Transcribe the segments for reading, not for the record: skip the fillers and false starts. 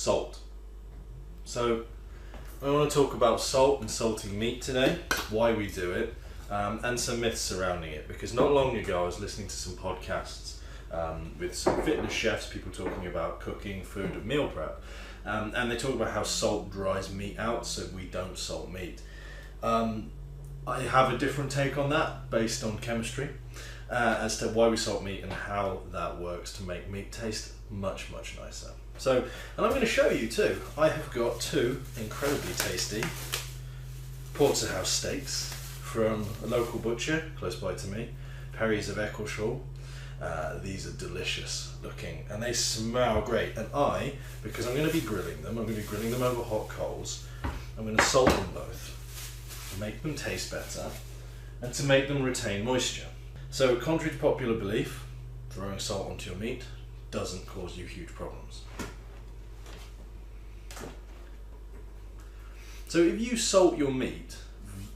salt. So I want to talk about salt and salting meat today, why we do it, and some myths surrounding it. Because not long ago I was listening to some podcasts with some fitness chefs, people talking about cooking, food and meal prep, and they talk about how salt dries meat out, so we don't salt meat. I have a different take on that based on chemistry as to why we salt meat and how that works to make meat taste much nicer. So, and I'm going to show you too. I have got two incredibly tasty porterhouse steaks from a local butcher close by to me, Perry's of Eccleshall. These are delicious looking and they smell great, and because I'm going to be grilling them, I'm going to be grilling them over hot coals. I'm going to salt them both to make them taste better and to make them retain moisture. So contrary to popular belief, throwing salt onto your meat doesn't cause you huge problems. So if you salt your meat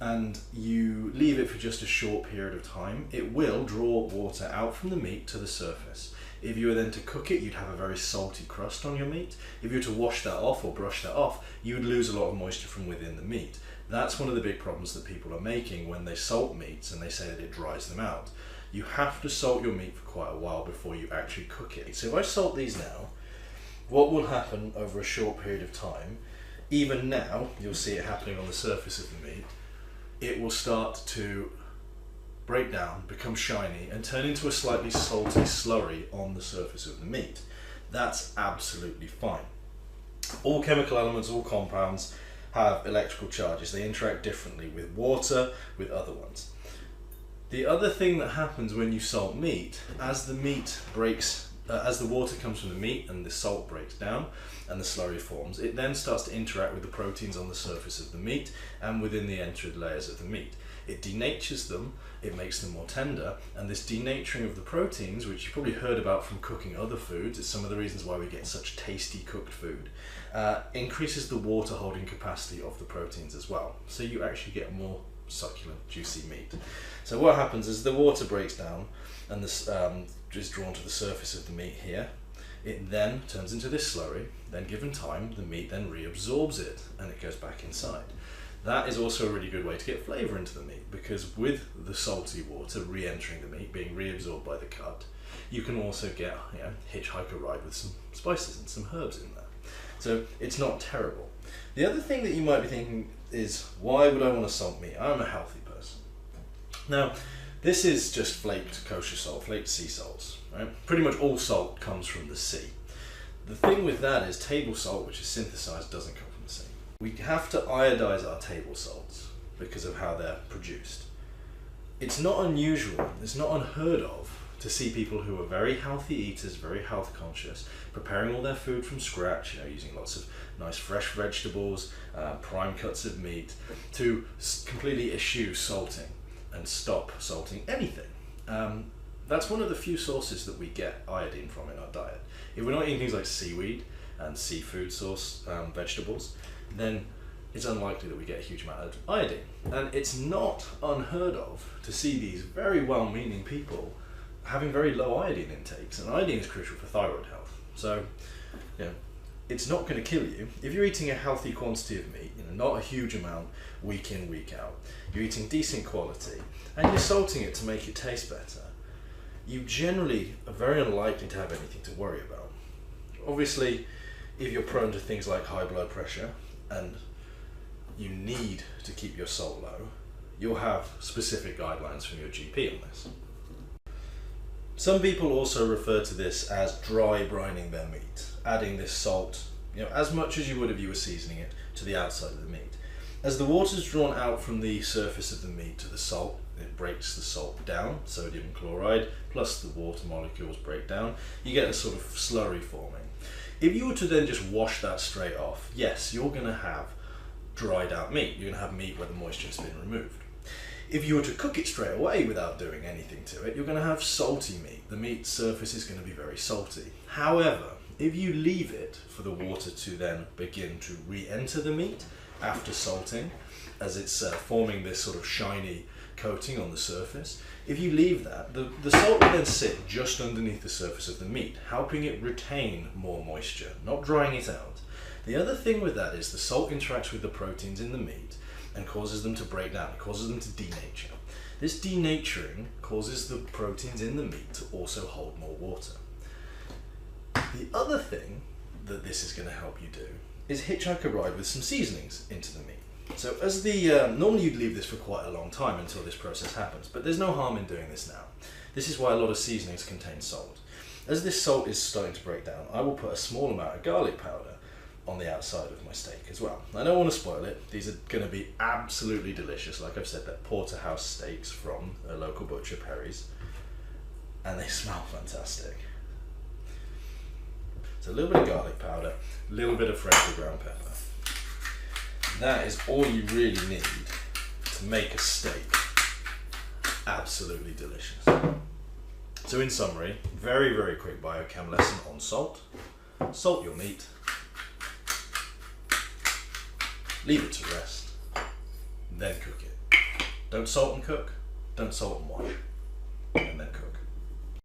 and you leave it for just a short period of time, it will draw water out from the meat to the surface. If you were then to cook it, you'd have a very salty crust on your meat. If you were to wash that off or brush that off, you would lose a lot of moisture from within the meat. That's one of the big problems that people are making when they salt meats and they say that it dries them out. You have to salt your meat for quite a while before you actually cook it. So if I salt these now, what will happen over a short period of time, even now, you'll see it happening on the surface of the meat, it will start to break down, become shiny, and turn into a slightly salty slurry on the surface of the meat. That's absolutely fine. All chemical elements, all compounds have electrical charges. They interact differently with water, with other ones. The other thing that happens when you salt meat, as the meat breaks, as the water comes from the meat and the salt breaks down and the slurry forms, it then starts to interact with the proteins on the surface of the meat and within the entered layers of the meat. It denatures them, it makes them more tender, and this denaturing of the proteins, which you've probably heard about from cooking other foods, it's some of the reasons why we get such tasty cooked food, increases the water holding capacity of the proteins as well. So you actually get more succulent, juicy meat. So what happens is the water breaks down and this is drawn to the surface of the meat here. It then turns into this slurry, then given time, the meat then reabsorbs it and it goes back inside. That is also a really good way to get flavour into the meat, because with the salty water re-entering the meat, being reabsorbed by the cut, you can also get, hitchhike a ride with some spices and some herbs in there. So it's not terrible. The other thing that you might be thinking is, why would I want to salt meat? I'm a healthy person. Now, this is just flaked kosher salt, flaked sea salts, right? Pretty much all salt comes from the sea. The thing with that is table salt, which is synthesized, doesn't come from the sea. We have to iodize our table salts because of how they're produced. It's not unusual, it's not unheard of to see people who are very healthy eaters, very health conscious, preparing all their food from scratch, using lots of nice fresh vegetables, prime cuts of meat, to completely eschew salting and stop salting anything. That's one of the few sources that we get iodine from in our diet. If we're not eating things like seaweed and seafood source vegetables, then it's unlikely that we get a huge amount of iodine. And it's not unheard of to see these very well-meaning people having very low iodine intakes, and iodine is crucial for thyroid health. So, it's not going to kill you. If you're eating a healthy quantity of meat, not a huge amount week in, week out, you're eating decent quality, and you're salting it to make it taste better, you generally are very unlikely to have anything to worry about. Obviously, if you're prone to things like high blood pressure, and you need to keep your salt low, you'll have specific guidelines from your GP on this. Some people also refer to this as dry brining their meat, adding this salt, as much as you would if you were seasoning it, to the outside of the meat. As the water is drawn out from the surface of the meat to the salt, it breaks the salt down, sodium chloride, plus the water molecules break down, you get a sort of slurry forming. If you were to then just wash that straight off, yes, you're going to have dried out meat. You're going to have meat where the moisture has been removed. If you were to cook it straight away without doing anything to it, you're going to have salty meat. The meat surface is going to be very salty. However, if you leave it for the water to then begin to re-enter the meat after salting, as it's forming this sort of shiny coating on the surface, if you leave that, the salt will then sit just underneath the surface of the meat, helping it retain more moisture, not drying it out. The other thing with that is the salt interacts with the proteins in the meat and causes them to break down, it causes them to denature. This denaturing causes the proteins in the meat to also hold more water. The other thing that this is going to help you do is hitchhike a ride with some seasonings into the meat. So as normally you'd leave this for quite a long time until this process happens, but there's no harm in doing this now. This is why a lot of seasonings contain salt. As this salt is starting to break down, I will put a small amount of garlic powder on the outside of my steak as well. I don't want to spoil it. These are going to be absolutely delicious. Like I've said, they're porterhouse steaks from a local butcher, Perry's, and they smell fantastic. So a little bit of garlic powder, a little bit of freshly ground pepper. That is all you really need to make a steak absolutely delicious. So in summary, very, very quick biochem lesson on salt. Salt your meat. Leave it to rest. Then cook it. Don't salt and cook. Don't salt and wash. And then cook.